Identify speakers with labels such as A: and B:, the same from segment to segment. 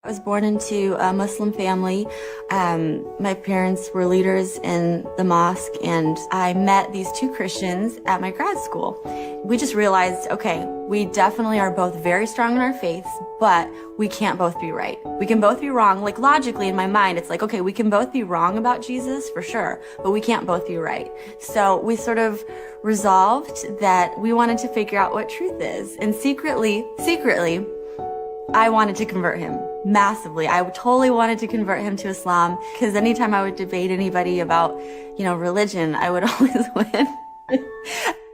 A: I was born into a Muslim family. My parents were leaders in the mosque, and I met these two Christians at my grad school. We just realized, okay, we definitely are both very strong in our faiths, but we can't both be right. We can both be wrong. Like logically in my mind, it's like, okay, we can both be wrong about Jesus for sure, but we can't both be right. So we sort of resolved that we wanted to figure out what truth is. And secretly, I wanted to convert him massively. I totally wanted to convert him to Islam, because anytime I would debate anybody about, religion, I would always win.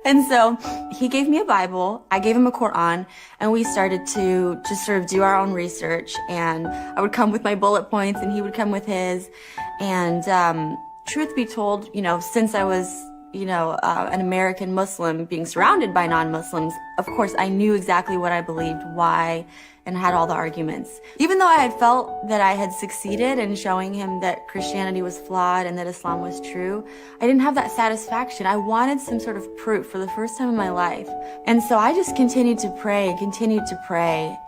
A: And so he gave me a Bible, I gave him a Quran, and we started to just sort of do our own research. And I would come with my bullet points and he would come with his. And truth be told, since I was an American Muslim being surrounded by non-Muslims, of course, I knew exactly what I believed, why, and had all the arguments. Even though I had felt that I had succeeded in showing him that Christianity was flawed and that Islam was true, I didn't have that satisfaction. I wanted some sort of proof for the first time in my life. And so I just continued to pray.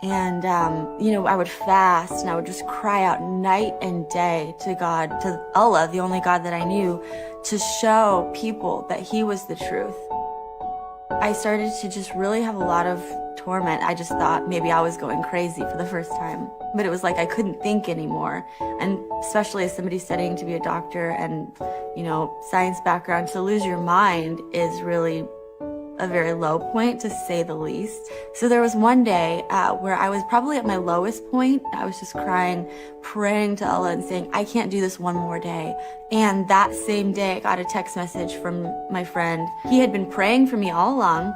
A: And, I would fast and I would just cry out night and day to God, to Allah, the only God that I knew, to show people that he was the truth. I started to just really have a lot of torment. I just thought maybe I was going crazy for the first time. But it was like I couldn't think anymore. And especially as somebody studying to be a doctor and, science background, to lose your mind is really a very low point, to say the least. So there was one day where I was probably at my lowest point. I was just crying, praying to Allah and saying, I can't do this one more day. And that same day, I got a text message from my friend. He had been praying for me all along,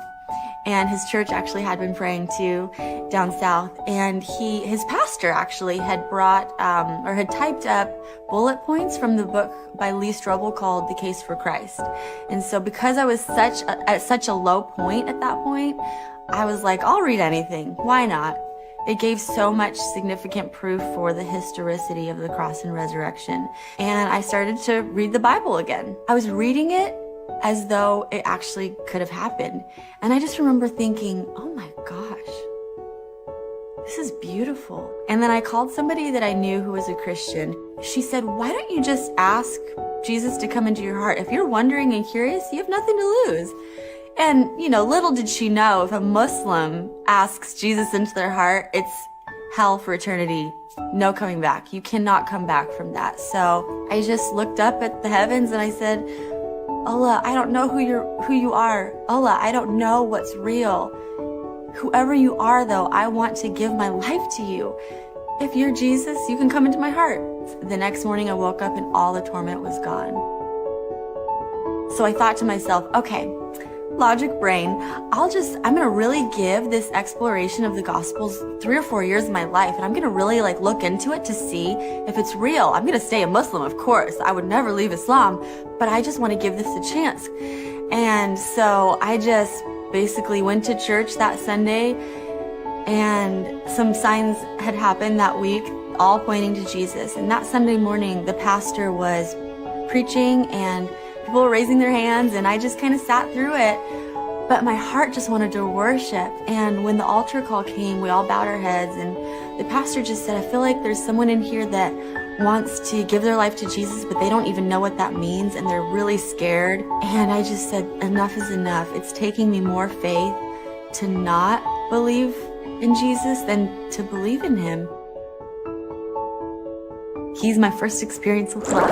A: and his church actually had been praying too down south. And his pastor actually had brought, or had typed up bullet points from the book by Lee Strobel called The Case for Christ. And so because I was at such a low point at that point, I was like, I'll read anything. Why not? It gave so much significant proof for the historicity of the cross and resurrection. And I started to read the Bible again. I was reading it as though it actually could have happened. And I just remember thinking, oh my gosh, this is beautiful. And then I called somebody that I knew who was a Christian. She said, why don't you just ask Jesus to come into your heart? If you're wondering and curious, you have nothing to lose. And, little did she know, if a Muslim asks Jesus into their heart, it's hell for eternity. No coming back. You cannot come back from that. So I just looked up at the heavens and I said, Allah, I don't know who you are. Allah, I don't know what's real. Whoever you are, though, I want to give my life to you. If you're Jesus, you can come into my heart. The next morning I woke up and all the torment was gone. So I thought to myself, okay, logic brain, I'm gonna really give this exploration of the Gospels 3 or 4 years of my life, and I'm gonna really look into it to see if it's real. I'm gonna stay a Muslim, of course. I would never leave Islam, but I just want to give this a chance. And so I just basically went to church that Sunday, and some signs had happened that week, all pointing to Jesus. And that Sunday morning, the pastor was preaching and people were raising their hands, and I just kind of sat through it. But my heart just wanted to worship. And when the altar call came, we all bowed our heads, and the pastor just said, I feel like there's someone in here that wants to give their life to Jesus, but they don't even know what that means, and they're really scared. And I just said, enough is enough. It's taking me more faith to not believe in Jesus than to believe in him. He's my first experience with love.